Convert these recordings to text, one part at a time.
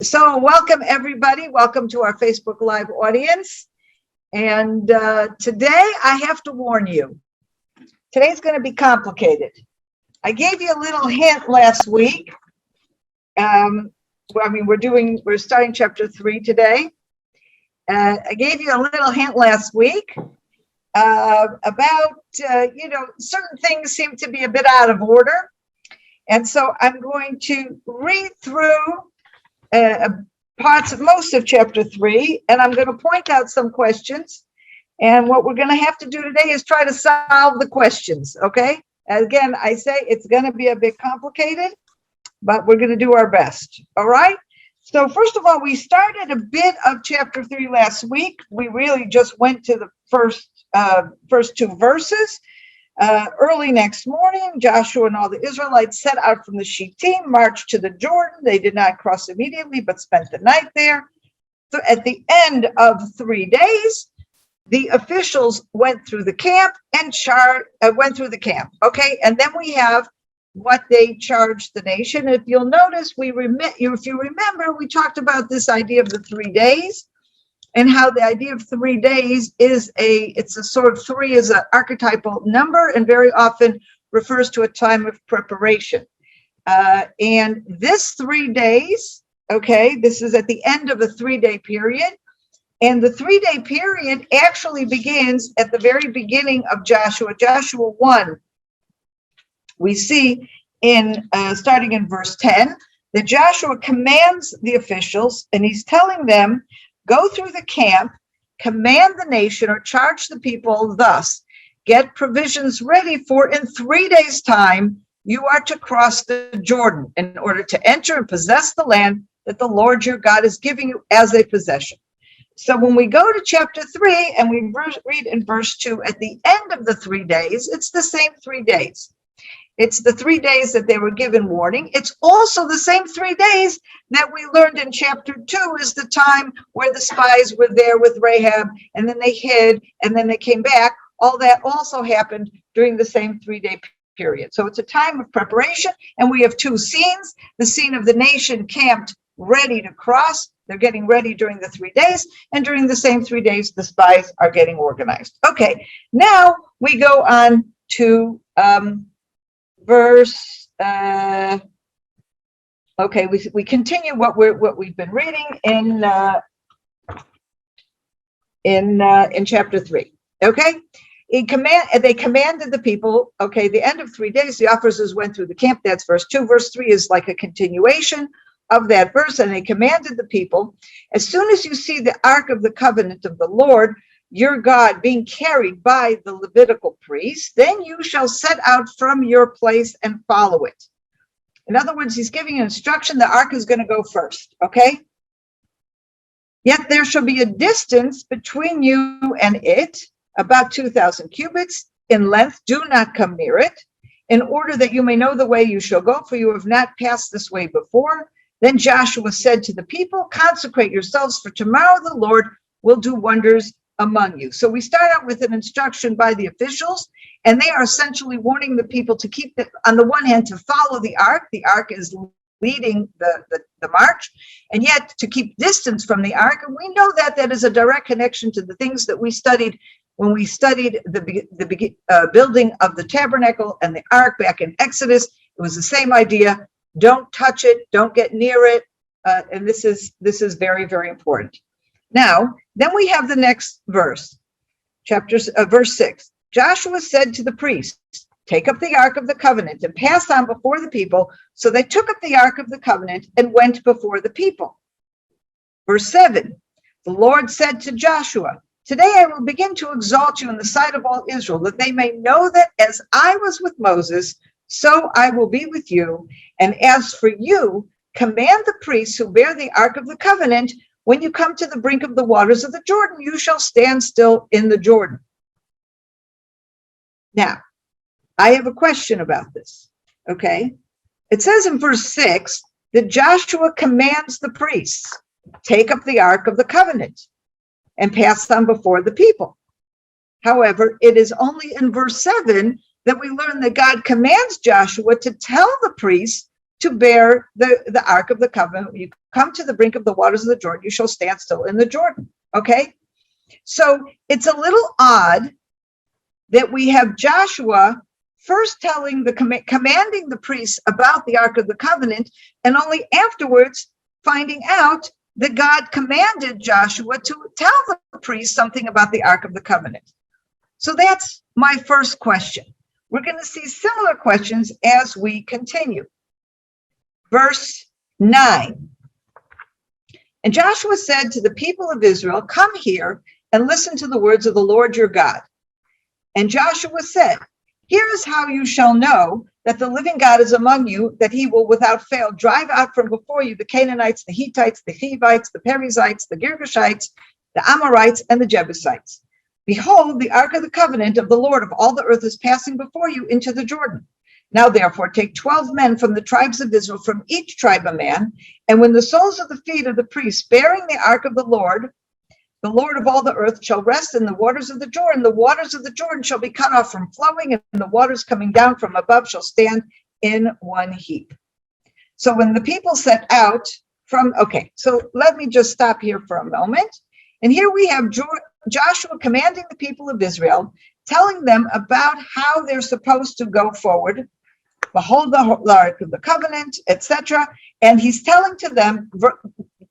So welcome everybody. Welcome to our Facebook Live audience. And today I have to warn you, today's going to be complicated. I gave you a little hint last week. We're starting chapter 3 today. I gave you a little hint last week about, certain things seem to be a bit out of order. And so I'm going to read through most of chapter 3, and I'm going to point out some questions. And what we're going to have to do today is try to solve the questions, okay? Again, I say it's going to be a bit complicated, but we're going to do our best, all right? So first of all, we started a bit of chapter 3 last week. We really just went to the first 2 verses. Early next morning, Joshua and all the Israelites set out from the Shittim, marched to the Jordan. They did not cross immediately, but spent the night there. So at the end of 3 days, the officials went through the camp and okay? And then we have what they charged the nation. If you'll notice, if you remember, we talked about this idea of the 3 days. And how the idea of 3 days it's a sort of 3 is an archetypal number and very often refers to a time of preparation. And this 3 days, okay, this is at the end of a 3-day period. And the 3-day period actually begins at the very beginning of Joshua 1. We see starting in verse 10, that Joshua commands the officials, and he's telling them, go through the camp, command the nation, or charge the people thus: get provisions ready, for in 3 days' time you are to cross the Jordan in order to enter and possess the land that the Lord your God is giving you as a possession. So when we go to chapter 3 and we read in verse 2, at the end of the 3 days, it's the same 3 days. It's the 3 days that they were given warning. It's also the same 3 days that we learned in chapter 2 is the time where the spies were there with Rahab, and then they hid, and then they came back. All that also happened during the same 3-day period. So it's a time of preparation, and we have 2 scenes. The scene of the nation camped ready to cross. They're getting ready during the 3 days, and during the same 3 days, the spies are getting organized. Okay, now we go on to verse, we continue what we've been reading in chapter 3. Okay, they commanded the people. Okay, the end of 3 days, the officers went through the camp. That's verse 2. Verse 3 is like a continuation of that verse, and they commanded the people, as soon as you see the ark of the covenant of the Lord your God being carried by the Levitical priests, then you shall set out from your place and follow it. In other words, he's giving an instruction. The ark is going to go first, okay? Yet there shall be a distance between you and it, about 2,000 cubits in length. Do not come near it, in order that you may know the way you shall go, for you have not passed this way before. Then Joshua said to the people, consecrate yourselves, for tomorrow the Lord will do wonders among you. So we start out with an instruction by the officials, and they are essentially warning the people to keep on the one hand, to follow the ark. The ark is leading the march, and yet to keep distance from the ark. And we know that is a direct connection to the things that we studied when we studied the building of the tabernacle and the ark back in Exodus. It was the same idea. Don't touch it, don't get near it. And this is very, very important. Now, then we have the next verse, verse 6. Joshua said to the priests, take up the ark of the covenant and pass on before the people. So they took up the ark of the covenant and went before the people. Verse 7, the Lord said to Joshua, today I will begin to exalt you in the sight of all Israel, that they may know that as I was with Moses, so I will be with you. And as for you, command the priests who bear the ark of the covenant, when you come to the brink of the waters of the Jordan, you shall stand still in the Jordan. Now, I have a question about this, okay? It says in verse 6 that Joshua commands the priests, take up the ark of the covenant and pass on before the people. However, it is only in verse 7 that we learn that God commands Joshua to tell the priests to bear the Ark of the Covenant. When you come to the brink of the waters of the Jordan, you shall stand still in the Jordan. Okay? So it's a little odd that we have Joshua first telling commanding the priests about the Ark of the Covenant, and only afterwards finding out that God commanded Joshua to tell the priests something about the Ark of the Covenant. So that's my first question. We're going to see similar questions as we continue. Verse 9. And Joshua said to the people of Israel, "Come here and listen to the words of the Lord your God." And Joshua said, "Here is how you shall know that the living God is among you, that he will without fail drive out from before you the Canaanites, the Hittites, the Hivites, the Perizzites, the Girgashites, the Amorites, and the Jebusites. Behold, the Ark of the Covenant of the Lord of all the earth is passing before you into the Jordan. Now therefore take 12 men from the tribes of Israel, from each tribe a man, and when the soles of the feet of the priests bearing the Ark of the Lord of all the earth, shall rest in the waters of the waters of the Jordan shall be cut off from flowing, and the waters coming down from above shall stand in one heap." So when the people set out from, okay, so let me just stop here for a moment. And here we have Joshua commanding the people of Israel, telling them about how they're supposed to go forward. Behold the Ark of the Covenant, etc. And he's telling to them,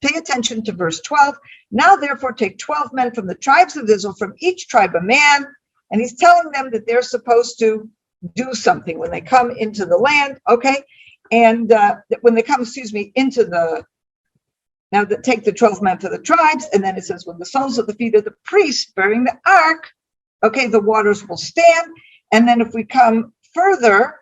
pay attention to verse 12. Now therefore take 12 men from the tribes of Israel, from each tribe a man. And he's telling them that they're supposed to do something when they come into the land, okay? And when they come, into the, now take the 12 men for the tribes. And then it says, when the soles of the feet of the priests bearing the ark, okay, the waters will stand. And then if we come further,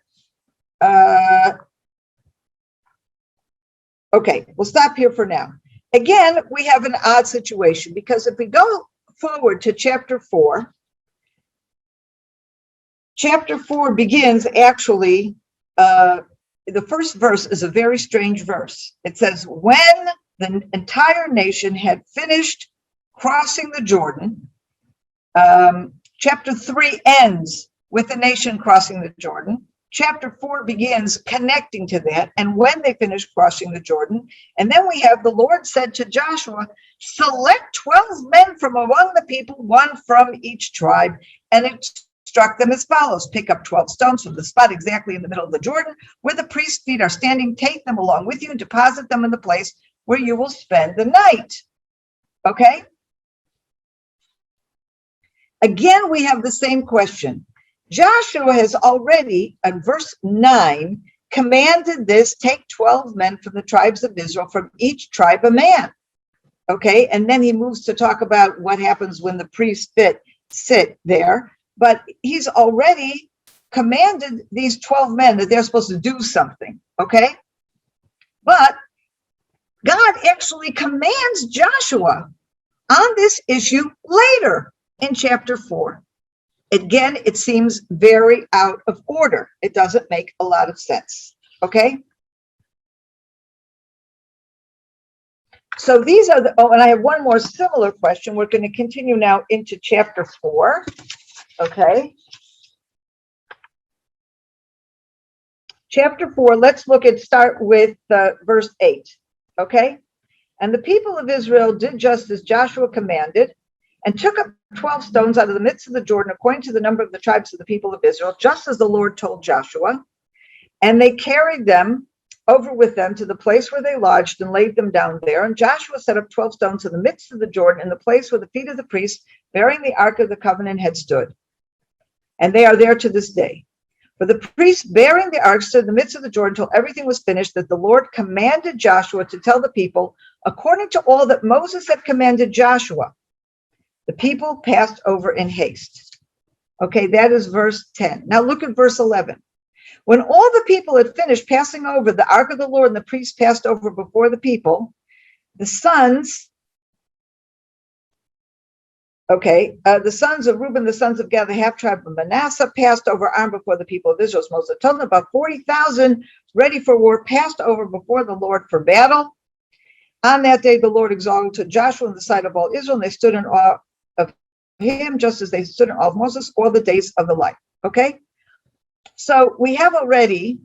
okay, we'll stop here for now. Again, we have an odd situation, because if we go forward to chapter 4 begins actually, the first verse is a very strange verse. It says, when the entire nation had finished crossing the Jordan, chapter 3 ends with the nation crossing the Jordan. Chapter 4 begins connecting to that, and when they finished crossing the Jordan. And then we have the Lord said to Joshua, select 12 men from among the people, one from each tribe. And it struck them as follows: pick up 12 stones from the spot exactly in the middle of the Jordan where the priest's feet are standing, take them along with you and deposit them in the place where you will spend the night. Okay? Again, we have the same question. Joshua has already, in verse 9, commanded this: take 12 men from the tribes of Israel, from each tribe a man. Okay, and then he moves to talk about what happens when the priests sit there. But he's already commanded these 12 men that they're supposed to do something. Okay, but God actually commands Joshua on this issue later in chapter 4. Again, it seems very out of order. It doesn't make a lot of sense. Okay? So these are the, oh, and I have one more similar question. We're going to continue now into chapter 4. Okay? Chapter 4, let's start with verse 8. Okay? And the people of Israel did just as Joshua commanded, and took up 12 stones out of the midst of the Jordan, according to the number of the tribes of the people of Israel, just as the Lord told Joshua. And they carried them over with them to the place where they lodged and laid them down there. And Joshua set up 12 stones in the midst of the Jordan, in the place where the feet of the priests bearing the Ark of the Covenant had stood. And they are there to this day. For the priests bearing the ark stood in the midst of the Jordan until everything was finished, that the Lord commanded Joshua to tell the people, according to all that Moses had commanded Joshua. The people passed over in haste. Okay, that is verse 10. Now look at verse 11. When all the people had finished passing over the ark of the Lord, and the priests passed over before the people, the sons of Reuben, the sons of Gad, the half tribe of Manasseh, passed over armed before the people of Israel. Moses told them, about 40,000 ready for war passed over before the Lord for battle. On that day, the Lord exalted Joshua in the sight of all Israel, and they stood in awe of him, just as they stood in awe of Moses all the days of their life. Okay? So we have already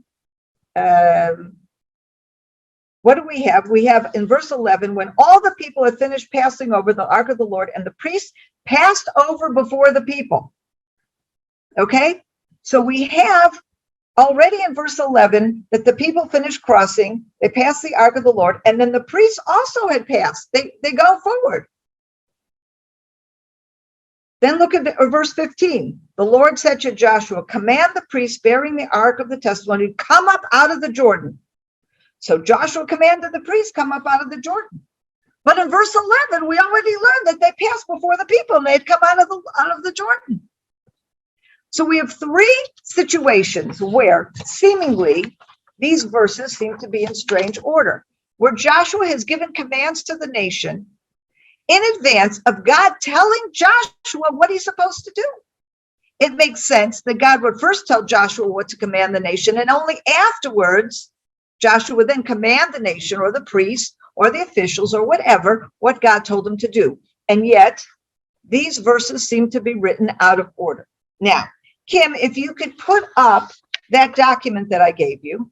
what do we have? We have in verse 11, when all the people had finished passing over the ark of the Lord, and the priests passed over before the people. Okay, so we have already in verse 11 that the people finished crossing, they passed the ark of the Lord, and then the priests also had passed. They go forward. Then look at verse 15. The Lord said to Joshua, command the priests bearing the ark of the testimony to come up out of the Jordan. So Joshua commanded the priests come up out of the Jordan. But in verse 11, we already learned that they passed before the people and they had come out of the Jordan. So we have three situations where seemingly these verses seem to be in strange order, where Joshua has given commands to the nation in advance of God telling Joshua what he's supposed to do. It makes sense that God would first tell Joshua what to command the nation, and only afterwards, Joshua would then command the nation or the priests or the officials or whatever, what God told him to do. And yet, these verses seem to be written out of order. Now, Kim, if you could put up that document that I gave you.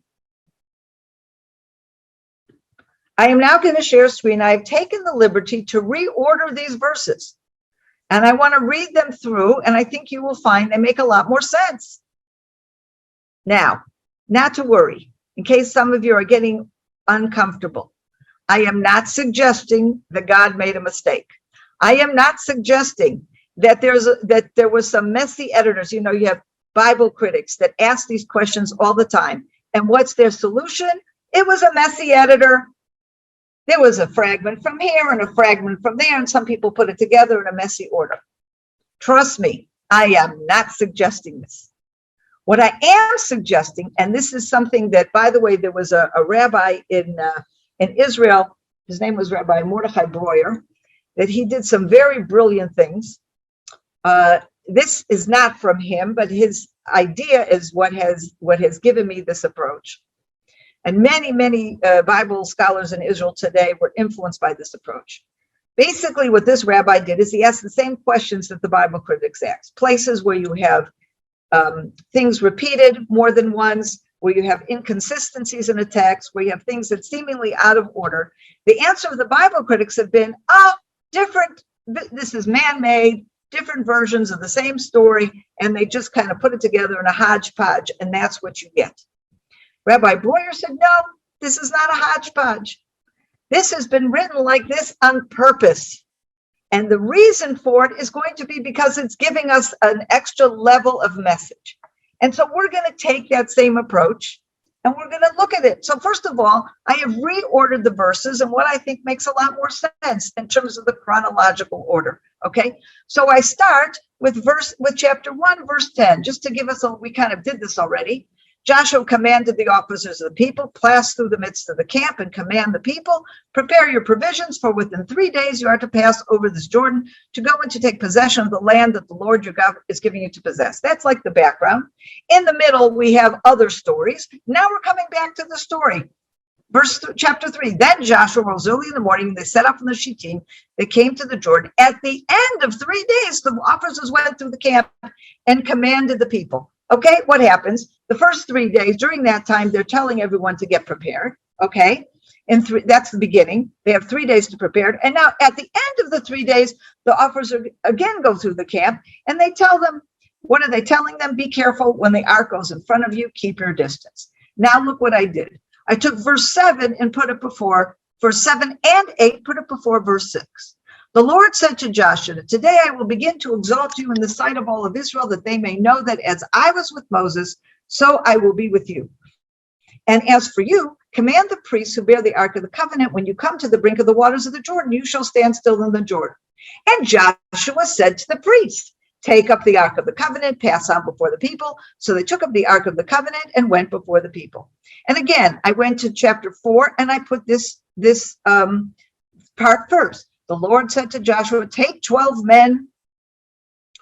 I am now going to share screen. I have taken the liberty to reorder these verses. And I want to read them through, and I think you will find they make a lot more sense. Now, not to worry, in case some of you are getting uncomfortable. I am not suggesting that God made a mistake. I am not suggesting that there was some messy editors. You know, you have Bible critics that ask these questions all the time. And what's their solution? It was a messy editor. There was a fragment from here and a fragment from there, and some people put it together in a messy order. Trust me, I am not suggesting this. What I am suggesting, and this is something that, by the way, there was a rabbi in Israel, his name was Rabbi Mordechai Breuer, that he did some very brilliant things. This is not from him, but his idea is what has given me this approach. And many Bible scholars in Israel today were influenced by this approach. Basically, what this rabbi did is he asked the same questions that the Bible critics asked. Places where you have things repeated more than once, where you have inconsistencies in a text, where you have things that seemingly out of order. The answer of the Bible critics have been, different, this is man-made, different versions of the same story, and they just kind of put it together in a hodgepodge, and that's what you get. Rabbi Breuer said, no, this is not a hodgepodge. This has been written like this on purpose. And the reason for it is going to be because it's giving us an extra level of message. And so we're going to take that same approach and we're going to look at it. So first of all, I have reordered the verses and what I think makes a lot more sense in terms of the chronological order. Okay, so I start with chapter 1, verse 10, just to give us we kind of did this already. Joshua commanded the officers of the people, pass through the midst of the camp and command the people, prepare your provisions, for within 3 days you are to pass over this Jordan to go and to take possession of the land that the Lord your God is giving you to possess. That's like the background. In the middle, we have other stories. Now we're coming back to the story. Chapter 3, then Joshua rose early in the morning, they set up from the Shittim, they came to the Jordan. At the end of 3 days, the officers went through the camp and commanded the people. Okay, what happens? The first 3 days, during that time, they're telling everyone to get prepared. Okay, and that's the beginning. They have 3 days to prepare. And now at the end of the 3 days, the officers again go through the camp and they tell them, what are they telling them? Be careful when the ark goes in front of you, keep your distance. Now look what I did. I took verse 7 and put it before, verse 7 and 8, put it before verse 6. The Lord said to Joshua, today I will begin to exalt you in the sight of all of Israel, that they may know that as I was with Moses, so I will be with you. And as for you, command the priests who bear the Ark of the Covenant, when you come to the brink of the waters of the Jordan, you shall stand still in the Jordan. And Joshua said to the priests, take up the Ark of the Covenant, pass on before the people. So they took up the Ark of the Covenant and went before the people. And again, I went to chapter 4 and I put this part first. The Lord said to Joshua, take 12 men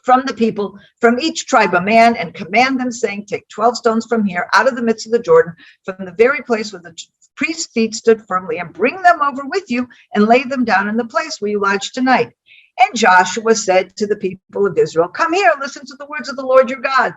from the people, from each tribe a man, and command them, saying, take 12 stones from here, out of the midst of the Jordan, from the very place where the priest's feet stood firmly, and bring them over with you, and lay them down in the place where you lodge tonight. And Joshua said to the people of Israel, come here, listen to the words of the Lord your God.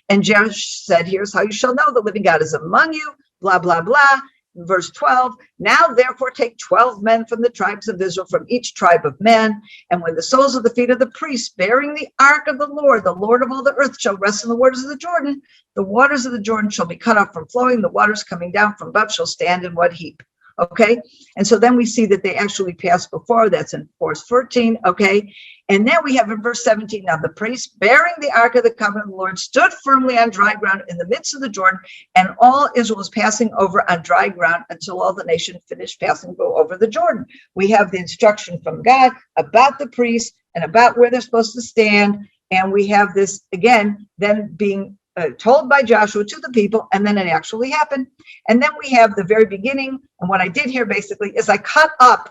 And Joshua said, here's how you shall know the living God is among you, blah, blah, blah. verse 12, now therefore take 12 men from the tribes of Israel, from each tribe of men. And when the soles of the feet of the priests bearing the ark of the Lord of all the earth, shall rest in the waters of the waters of the Jordan shall be cut off from flowing. The waters coming down from above shall stand in one heap. Okay. And so then we see that they actually passed before. That's in verse 14. Okay. And then we have in verse 17, now the priests bearing the ark of the covenant of the Lord stood firmly on dry ground in the midst of the Jordan, and all Israel was passing over on dry ground until all the nation finished passing over the Jordan. We have the instruction from God about the priests and about where they're supposed to stand. And we have this again, then being told by Joshua to the people, and then it actually happened. And then we have the very beginning. And what I did here basically is I cut up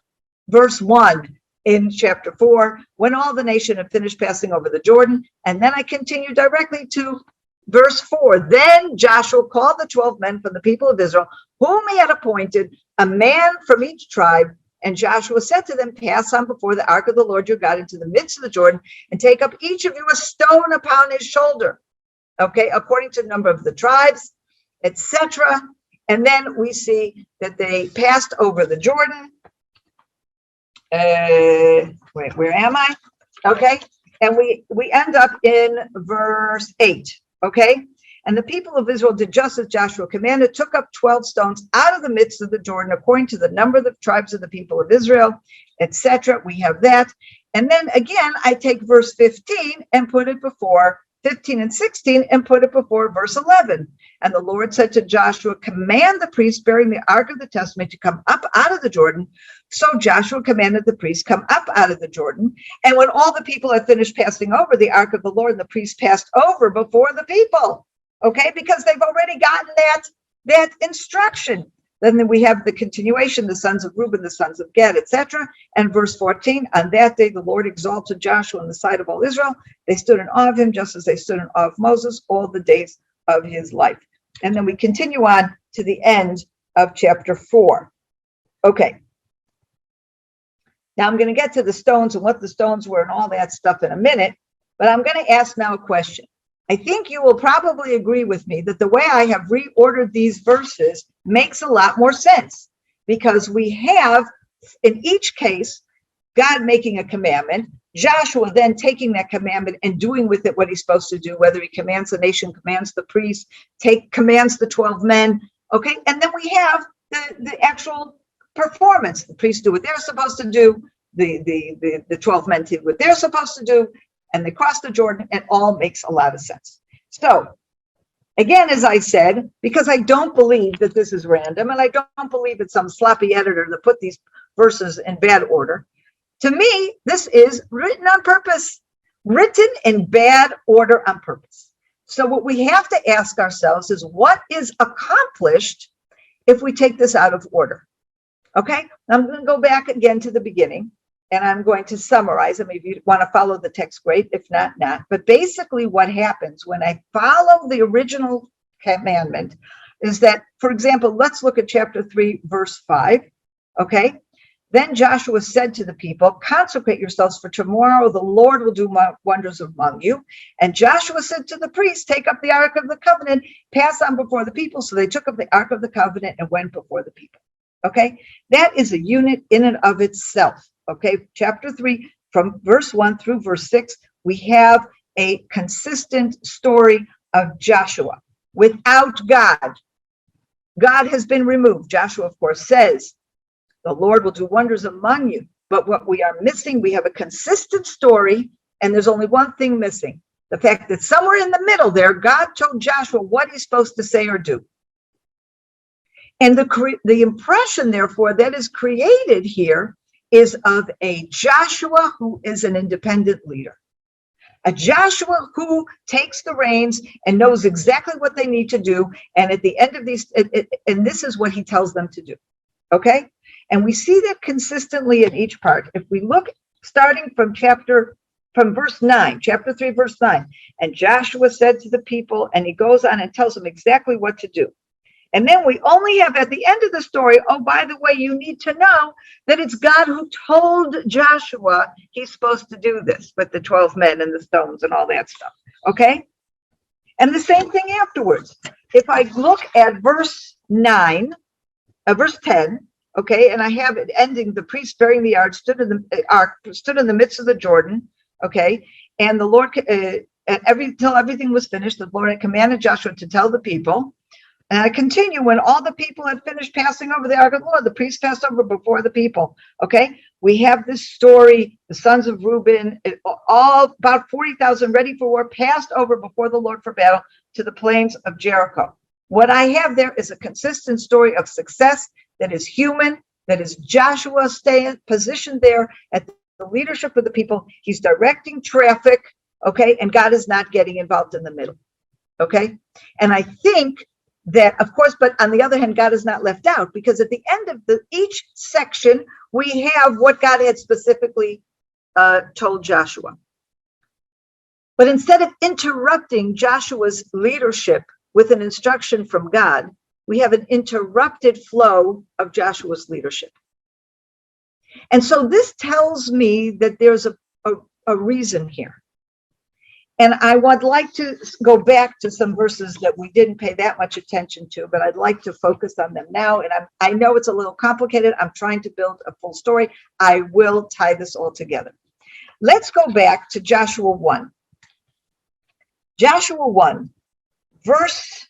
verse 1 in chapter 4, when all the nation had finished passing over the Jordan. And then I continue directly to verse 4. Then Joshua called the 12 men from the people of Israel, whom he had appointed, a man from each tribe. And Joshua said to them, pass on before the ark of the Lord your God into the midst of the Jordan, and take up each of you a stone upon his shoulder. Okay, according to the number of the tribes, etc. And then we see that they passed over the Jordan. Wait, where am I? Okay, and we end up in verse 8. Okay, and the people of Israel did just as Joshua commanded, took up 12 stones out of the midst of the Jordan, according to the number of the tribes of the people of Israel, etc. We have that. And then again, I take verse 15 and put it before 15 and 16 and put it before verse 11. And the Lord said to Joshua, command the priests bearing the ark of the testament to come up out of the Jordan. So Joshua commanded the priests come up out of the Jordan. And when all the people had finished passing over the ark of the Lord, the priests passed over before the people. Okay, because they've already gotten that instruction. Then we have the continuation, the sons of Reuben, the sons of Gad, etc. And verse 14, on that day the Lord exalted Joshua in the sight of all Israel. They stood in awe of him, just as they stood in awe of Moses all the days of his life. And then we continue on to the end of chapter 4. Okay. Now I'm going to get to the stones and what the stones were and all that stuff in a minute, but I'm going to ask now a question. I think you will probably agree with me that the way I have reordered these verses makes a lot more sense, because we have, in each case, God making a commandment, Joshua then taking that commandment and doing with it what he's supposed to do, whether he commands the nation, commands the priests, commands the 12 men, okay? And then we have the actual performance. The priests do what they're supposed to do, the 12 men do what they're supposed to do, and they cross the Jordan. It all makes a lot of sense. So again, as I said, because I don't believe that this is random, and I don't believe it's some sloppy editor that put these verses in bad order, to me, this is written on purpose, written in bad order on purpose. So what we have to ask ourselves is, what is accomplished if we take this out of order? Okay, I'm going to go back again to the beginning. And I'm going to summarize them. If you want to follow the text, great. If not, not. But basically what happens when I follow the original commandment is that, for example, let's look at chapter 3, verse 5. Okay. Then Joshua said to the people, consecrate yourselves, for tomorrow the Lord will do wonders among you. And Joshua said to the priests, take up the ark of the covenant, pass on before the people. So they took up the ark of the covenant and went before the people. Okay. That is a unit in and of itself. Okay, chapter 3, from verse 1 through verse 6, we have a consistent story of Joshua. Without God, God has been removed. Joshua, of course, says, the Lord will do wonders among you. But what we are missing, we have a consistent story, and there's only one thing missing. The fact that somewhere in the middle there, God told Joshua what he's supposed to say or do. And the impression, therefore, that is created here is of a Joshua who is an independent leader. A Joshua who takes the reins and knows exactly what they need to do. And at the end of these, and this is what he tells them to do. Okay? And we see that consistently in each part. If we look starting from verse 9, chapter 3, verse 9, and Joshua said to the people, and he goes on and tells them exactly what to do. And then we only have at the end of the story, oh, by the way, you need to know that it's God who told Joshua he's supposed to do this with the 12 men and the stones and all that stuff. Okay? And the same thing afterwards. If I look at verse 9, verse 10. Okay, and I have it ending. The priest bearing the ark stood in the midst of the Jordan. Okay, and the Lord till everything was finished, the Lord had commanded Joshua to tell the people. And I continue, when all the people had finished passing over the ark of the Lord, the priest passed over before the people. Okay, we have this story, the sons of Reuben, all about 40,000 ready for war, passed over before the Lord for battle to the plains of Jericho. What I have there is a consistent story of success that is human, that is Joshua staying positioned there at the leadership of the people. He's directing traffic, okay, and God is not getting involved in the middle, okay? And I think that, of course, but on the other hand, God is not left out, because at the end of each section, we have what God had specifically told Joshua. But instead of interrupting Joshua's leadership with an instruction from God, we have an interrupted flow of Joshua's leadership. And so this tells me that there's a reason here. And I would like to go back to some verses that we didn't pay that much attention to, but I'd like to focus on them now. And I know it's a little complicated. I'm trying to build a full story. I will tie this all together. Let's go back to Joshua 1. Joshua 1, verse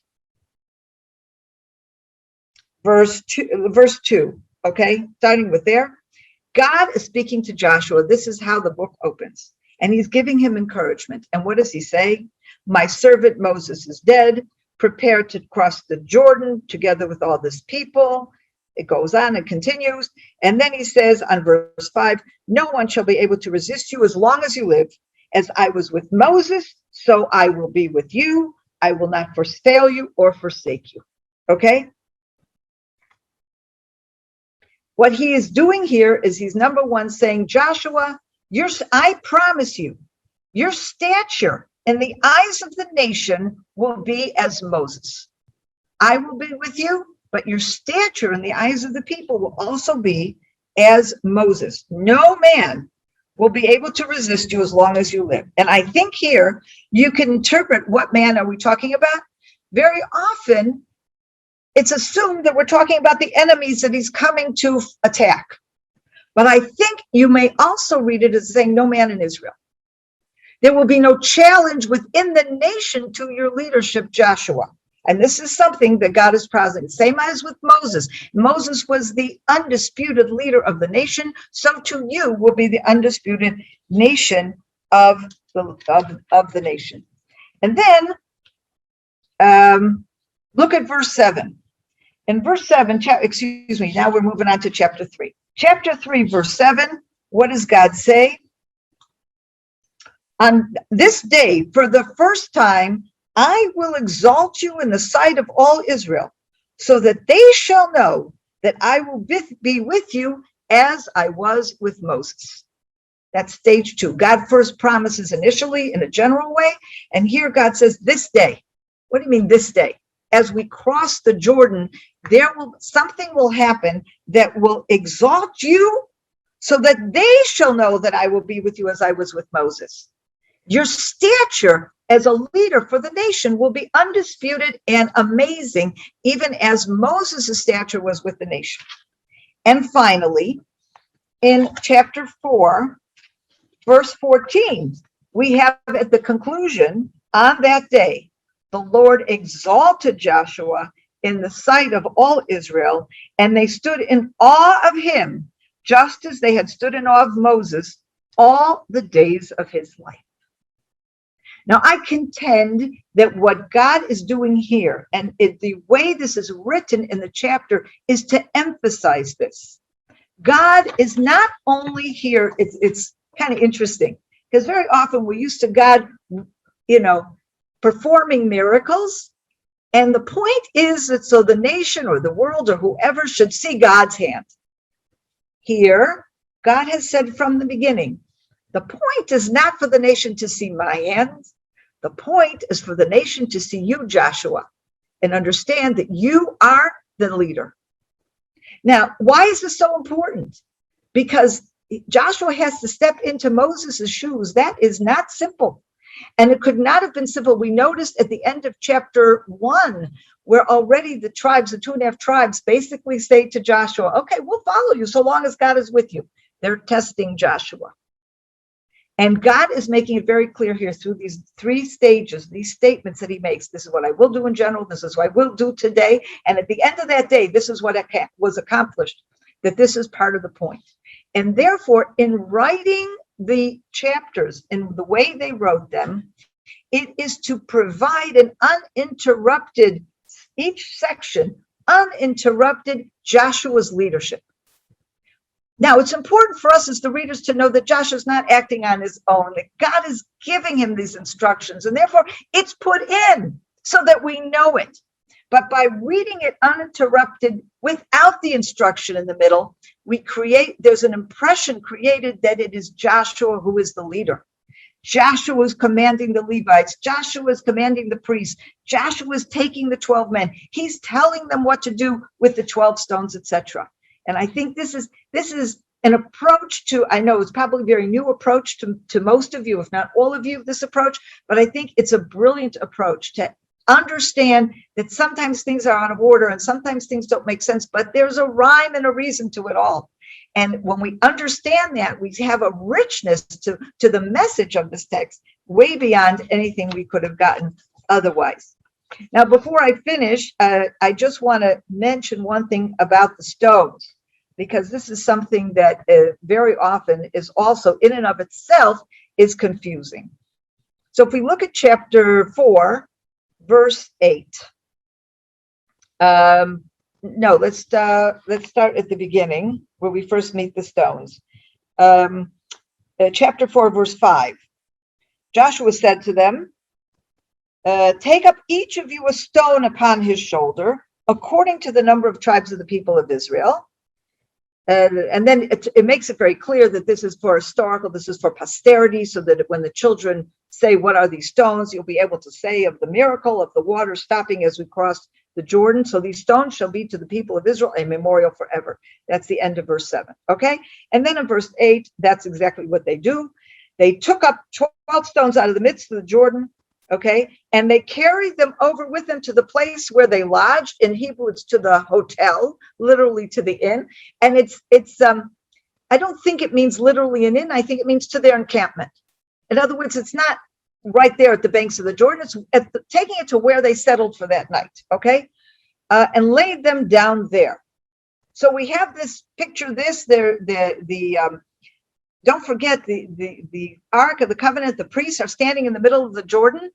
2, okay? Starting with there. God is speaking to Joshua. This is how the book opens. And he's giving him encouragement. And what does he say? My servant Moses is dead. Prepare to cross the Jordan together with all this people. It goes on and continues. And then he says on verse 5, no one shall be able to resist you as long as you live. As I was with Moses, so I will be with you. I will not fail you or forsake you. Okay? What he is doing here is he's number one saying, Joshua, I promise you, your stature in the eyes of the nation will be as Moses. I will be with you, but your stature in the eyes of the people will also be as Moses. No man will be able to resist you as long as you live. And I think here you can interpret what man are we talking about? Very often, it's assumed that we're talking about the enemies that he's coming to attack. But I think you may also read it as saying no man in Israel. There will be no challenge within the nation to your leadership, Joshua. And this is something that God is promising. Same as with Moses. Moses was the undisputed leader of the nation. So too you will be the undisputed nation of the nation. And then look at verse 7. In verse 7, now we're moving on to chapter 3. Chapter 3, verse 7, what does God say? On this day, for the first time, I will exalt you in the sight of all Israel, so that they shall know that I will be with you as I was with Moses. That's stage 2. God first promises initially in a general way, and here God says this day. What do you mean this day? As we cross the Jordan, something will happen that will exalt you so that they shall know that I will be with you as I was with Moses. Your stature as a leader for the nation will be undisputed and amazing, even as Moses' stature was with the nation. And finally, in chapter 4, verse 14, we have at the conclusion, on that day, the Lord exalted Joshua in the sight of all Israel, and they stood in awe of him, just as they had stood in awe of Moses all the days of his life. Now, I contend that what God is doing here, and the way this is written in the chapter, is to emphasize this. God is not only here, it's kind of interesting, because very often we're used to God, performing miracles. And the point is that so the nation or the world or whoever should see God's hand. Here, God has said from the beginning, the point is not for the nation to see my hand. The point is for the nation to see you, Joshua, and understand that you are the leader. Now, why is this so important? Because Joshua has to step into Moses' shoes. That is not simple. And it could not have been simple. We noticed at the end of chapter 1, where already the tribes, the 2.5 tribes, basically say to Joshua, okay, we'll follow you so long as God is with you. They're testing Joshua. And God is making it very clear here through these 3 stages, these statements that he makes. This is what I will do in general. This is what I will do today. And at the end of that day, this is what was accomplished, that this is part of the point. And therefore, in writing the chapters in the way they wrote them, it is to provide an uninterrupted, each section, uninterrupted Joshua's leadership. Now, it's important for us as the readers to know that Joshua's not acting on his own, that God is giving him these instructions, and therefore it's put in so that we know it. But by reading it uninterrupted without the instruction in the middle, there's an impression created that it is Joshua who is the leader. Joshua is commanding the Levites. Joshua is commanding the priests. Joshua is taking the 12 men. He's telling them what to do with the 12 stones, etc. And I think this is an approach to, I know it's probably a very new approach to most of you, if not all of you, this approach, but I think it's a brilliant approach to understand that sometimes things are out of order and sometimes things don't make sense, but there's a rhyme and a reason to it all. And when we understand that, we have a richness to the message of this text way beyond anything we could have gotten otherwise. Now, before I finish, I just want to mention one thing about the stones, because this is something that very often is also in and of itself is confusing. So if we look at chapter 4, verse 8. No, let's start at the beginning where we first meet the stones. Chapter 4, verse 5. Joshua said to them, take up each of you a stone upon his shoulder, according to the number of tribes of the people of Israel. And then it makes it very clear that this is for historical, this is for posterity, so that when the children say, what are these stones? You'll be able to say of the miracle of the water stopping as we crossed the Jordan. So these stones shall be to the people of Israel a memorial forever. That's the end of verse 7. Okay. And then in verse 8, that's exactly what they do. They took up 12 stones out of the midst of the Jordan. Okay. And they carried them over with them to the place where they lodged. In Hebrew, it's to the hotel, literally to the inn. And it's I don't think it means literally an inn. I think it means to their encampment. In other words, it's not right there at the banks of the Jordan. It's taking it to where they settled for that night. Okay. And laid them down there. So we have this picture, don't forget the Ark of the Covenant, the priests are standing in the middle of the Jordan,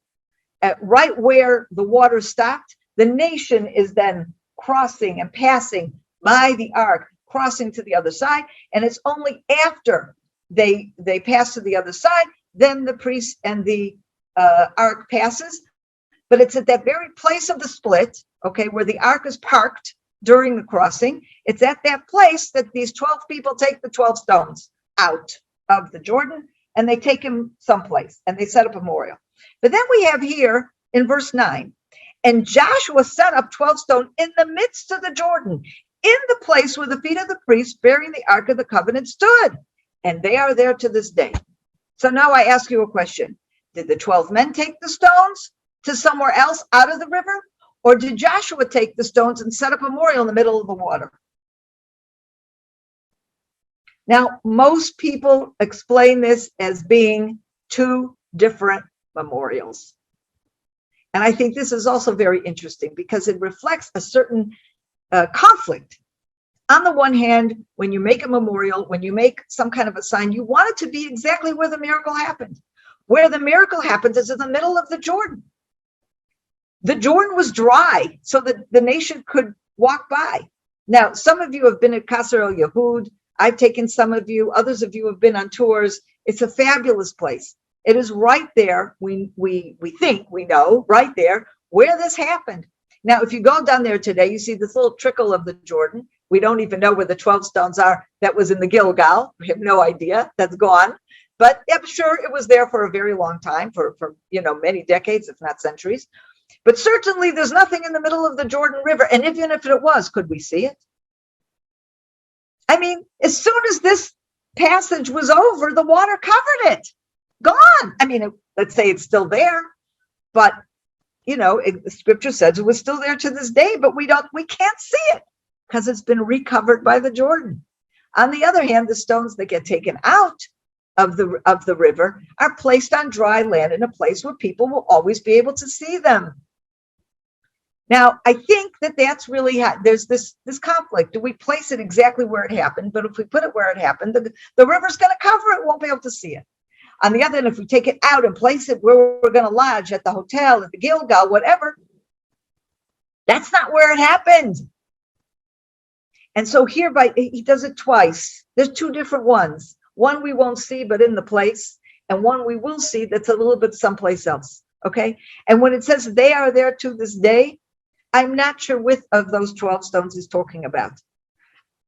right where the water stopped. The nation is then crossing and passing by the Ark, crossing to the other side. And it's only after they pass to the other side, then the priest and the Ark passes. But it's at that very place of the split, okay, where the Ark is parked during the crossing. It's at that place that these 12 people take the 12 stones out of the Jordan, and they take him someplace and they set up a memorial. But then we have here in verse 9, and Joshua set up 12 stones in the midst of the Jordan, in the place where the feet of the priests bearing the Ark of the Covenant stood. And they are there to this day. So now I ask you a question. Did the 12 men take the stones to somewhere else out of the river? Or did Joshua take the stones and set up a memorial in the middle of the water? Now, most people explain this as being 2 different memorials. And I think this is also very interesting because it reflects a certain conflict. On the one hand, when you make a memorial, when you make some kind of a sign, you want it to be exactly where the miracle happened. Where the miracle happened is in the middle of the Jordan. The Jordan was dry so that the nation could walk by. Now, some of you have been at Qasr El Yahud. I've taken some of you, others of you have been on tours. It's a fabulous place. It is right there. We think we know right there where this happened. Now, if you go down there today, you see this little trickle of the Jordan. We don't even know where the 12 stones are. That was in the Gilgal. We have no idea. That's gone. But I'm sure it was there for a very long time, for many decades, if not centuries. But certainly there's nothing in the middle of the Jordan River. And even if it was, could we see it? I mean, as soon as this passage was over, the water covered it. Gone. I mean, let's say it's still there, but the scripture says it was still there to this day, but we can't see it because it's been recovered by the Jordan. On the other hand, the stones that get taken out of the river are placed on dry land in a place where people will always be able to see them. Now, I think that's really there's this conflict. Do we place it exactly where it happened? But if we put it where it happened, the river's going to cover it. Won't be able to see it. On the other hand, if we take it out and place it where we're going to lodge, at the hotel, at the Gilgal, whatever, that's not where it happened. And so hereby, he does it twice. There's two different ones. One we won't see, but in the place, and one we will see that's a little bit someplace else, okay? And when it says they are there to this day, I'm not sure which of those 12 stones he's talking about.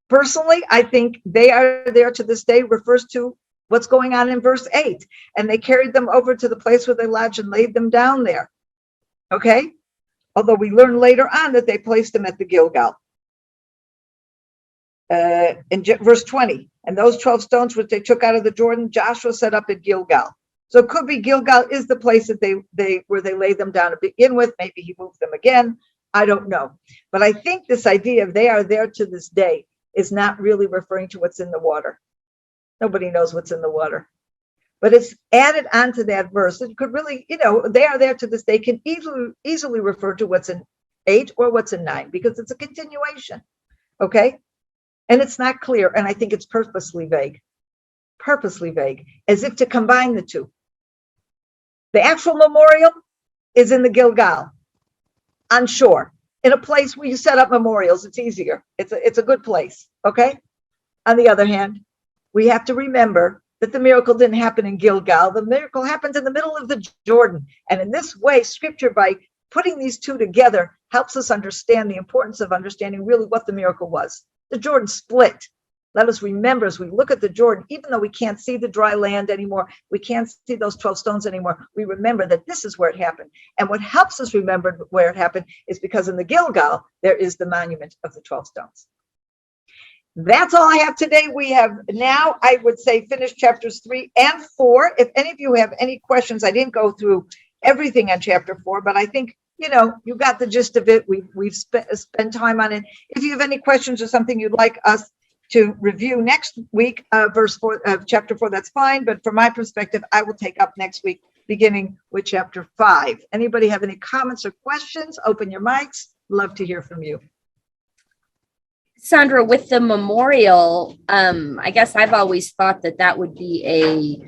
Personally, I think they are there to this day refers to what's going on in verse 8. And they carried them over to the place where they lodged and laid them down there. Okay? Although we learn later on that they placed them at the Gilgal. In verse 20, and those 12 stones which they took out of the Jordan, Joshua set up at Gilgal. So it could be Gilgal is the place that where they laid them down to begin with. Maybe he moved them again. I don't know. But I think this idea of they are there to this day is not really referring to what's in the water. Nobody knows what's in the water. But it's added onto that verse. It could really, they are there to this day can easily refer to what's in 8 or what's in 9, because it's a continuation. Okay? And it's not clear. And I think it's purposely vague, as if to combine the two. The actual memorial is in the Gilgal, on shore, in a place where you set up memorials. It's easier. It's a good place. Okay? On the other hand, we have to remember that the miracle didn't happen in Gilgal. The miracle happened in the middle of the Jordan. And in this way, scripture, by putting these two together, helps us understand the importance of understanding really what the miracle was. The Jordan split. Let us remember as we look at the Jordan, even though we can't see the dry land anymore, we can't see those 12 stones anymore, we remember that this is where it happened. And what helps us remember where it happened is because in the Gilgal, there is the monument of the 12 stones. That's all I have today. We have now, I would say, finished chapters 3 and 4. If any of you have any questions, I didn't go through everything on chapter 4, but I think, you got the gist of it. We've spent time on it. If you have any questions or something you'd like us to review next week, verse 4 of chapter 4, that's fine. But from my perspective, I will take up next week, beginning with chapter 5. Anybody have any comments or questions? Open your mics. Love to hear from you. Sondra, with the memorial, I guess I've always thought that would be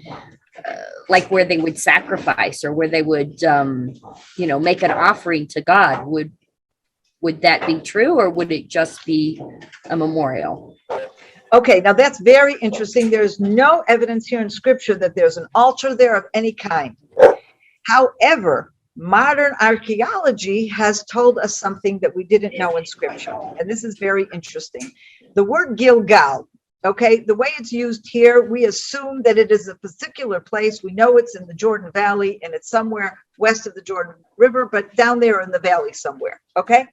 like where they would sacrifice, or where they would, make an offering to God. Would that be true, or would it just be a memorial? Okay, now that's very interesting. There's no evidence here in scripture that there's an altar there of any kind. However, modern archaeology has told us something that we didn't know in scripture. And this is very interesting. The word Gilgal, okay, the way it's used here, we assume that it is a particular place. We know it's in the Jordan Valley, and it's somewhere west of the Jordan River, but down there in the valley somewhere, okay?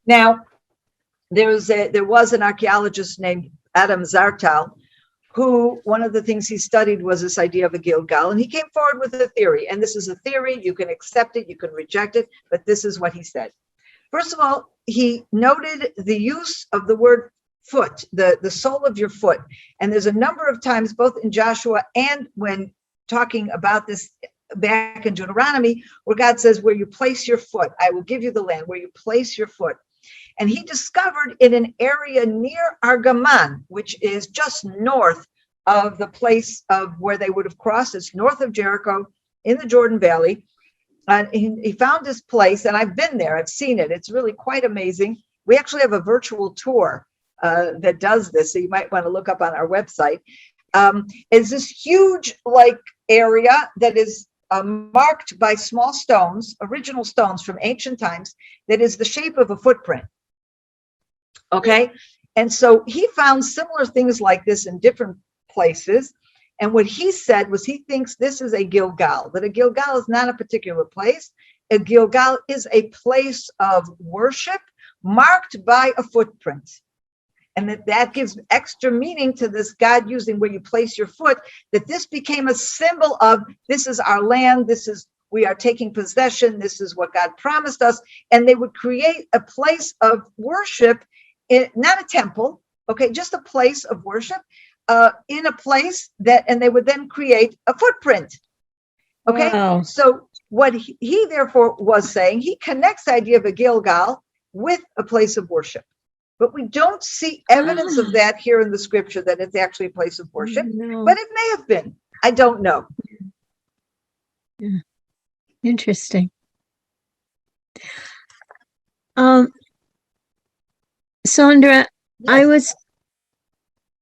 Now, there was an archaeologist named Adam Zartal, who one of the things he studied was this idea of a Gilgal, and he came forward with a theory. And this is a theory. You can accept it, you can reject it, but this is what he said. First of all, he noted the use of the word foot, the sole of your foot. And there's a number of times, both in Joshua and when talking about this back in Deuteronomy, where God says, where you place your foot, I will give you the land, where you place your foot. And he discovered in an area near Argaman, which is just north of the place of where they would have crossed. It's north of Jericho in the Jordan Valley. And he found this place, and I've been there. I've seen it. It's really quite amazing. We actually have a virtual tour that does this, so you might want to look up on our website. It's this huge area that is marked by small stones, original stones from ancient times, that is the shape of a footprint. Okay, and so he found similar things like this in different places. And what he said was he thinks this is a Gilgal, that a Gilgal is not a particular place. A Gilgal is a place of worship marked by a footprint. And that gives extra meaning to this God using where you place your foot, that this became a symbol of, this is our land, we are taking possession, this is what God promised us. And they would create a place of worship, not a temple, okay, just a place of worship in a place and they would then create a footprint. Okay, Wow. so what he therefore was saying, he connects the idea of a Gilgal with a place of worship. But we don't see evidence of that here in the scripture, that it's actually a place of worship. No. But it may have been. I don't know. Yeah. Interesting. Sondra, Yes.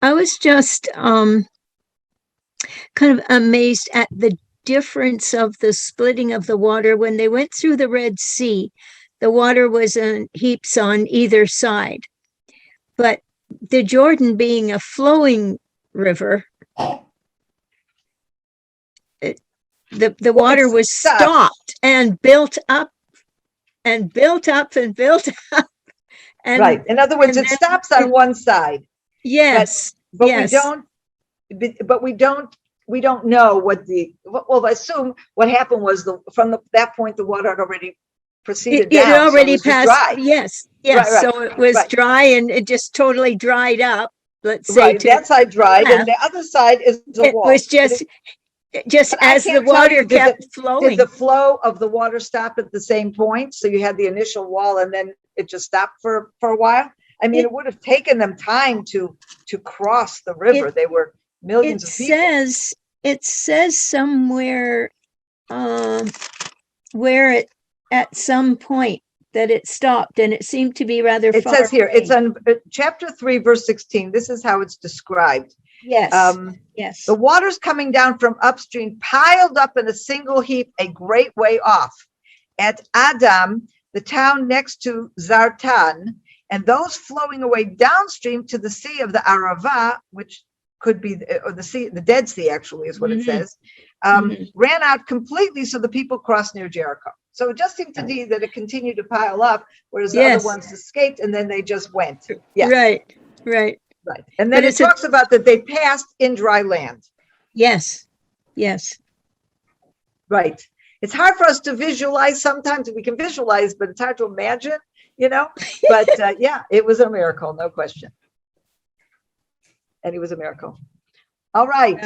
I was just kind of amazed at the difference of the splitting of the water. When they went through the Red Sea, the water was in heaps on either side. But the Jordan being a flowing river, the water was stopped and built up and built up and built up. And, right. In other words, it stops on one side. Yes. But yes. we don't know what we'll assume what happened was from that point, the water had already proceeded down. It already so it passed. dry. Yes. Right. So it was dry and it just totally dried up. Let's say that side dried and the other side is the wall. It was just as the water kept flowing. Did the flow of the water stop at the same point? So you had the initial wall and then it just stopped for a while? I mean, it would have taken them time to cross the river. They were millions of people. It says somewhere where it at some point that it stopped, and it seemed to be rather far. It says here, away. it's on chapter 3, verse 16. This is how it's described. Yes. Yes. The waters coming down from upstream piled up in a single heap a great way off at Adam, the town next to Zartan, and those flowing away downstream to the sea of the Arava, which could be, or the sea, the Dead Sea actually is what it says, ran out completely, so the people crossed near Jericho. So it just seemed to be that it continued to pile up, whereas the other ones escaped and then they just went. Yes. Right. And then it talks about that they passed in dry land. Yes. Right. It's hard for us to visualize. Sometimes we can visualize, but it's hard to imagine, but yeah, it was a miracle, no question. And it was a miracle. All right.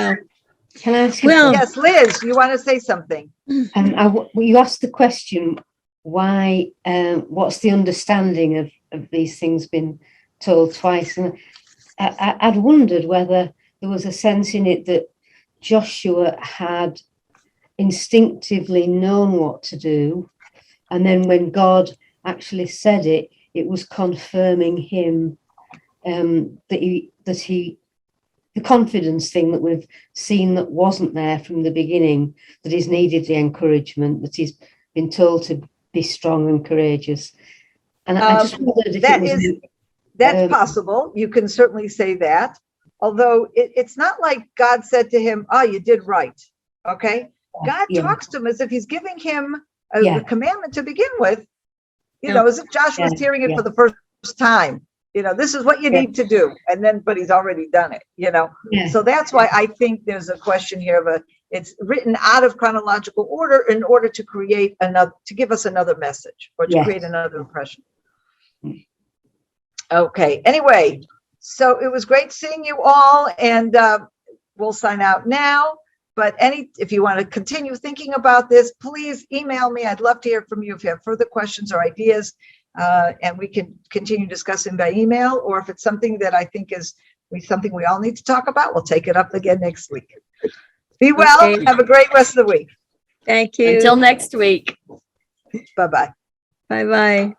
Can I ask yes, Liz, you want to say something? You asked the question, why, what's the understanding of these things been told twice? And I'd wondered whether there was a sense in it that Joshua had instinctively known what to do. And then when God actually said it, it was confirming him the confidence thing that we've seen that wasn't there from the beginning, that he's needed the encouragement, that he's been told to be strong and courageous. And I just wondered if that's possible. You can certainly say that. Although it's not like God said to him, "Oh, you did right." Okay. God talks to him as if he's giving him a commandment to begin with, as if Joshua was hearing it for the first time. This is what you need to do. And then, but he's already done it, So that's why I think there's a question here of it's written out of chronological order in order to create to give us another message or to create another impression. Okay. Anyway, so it was great seeing you all, and we'll sign out now. But if you want to continue thinking about this, please email me. I'd love to hear from you if you have further questions or ideas, and we can continue discussing by email. Or if it's something that I think is something we all need to talk about, we'll take it up again next week. Be well. Okay. Have a great rest of the week. Thank you. Until next week. Bye-bye. Bye-bye.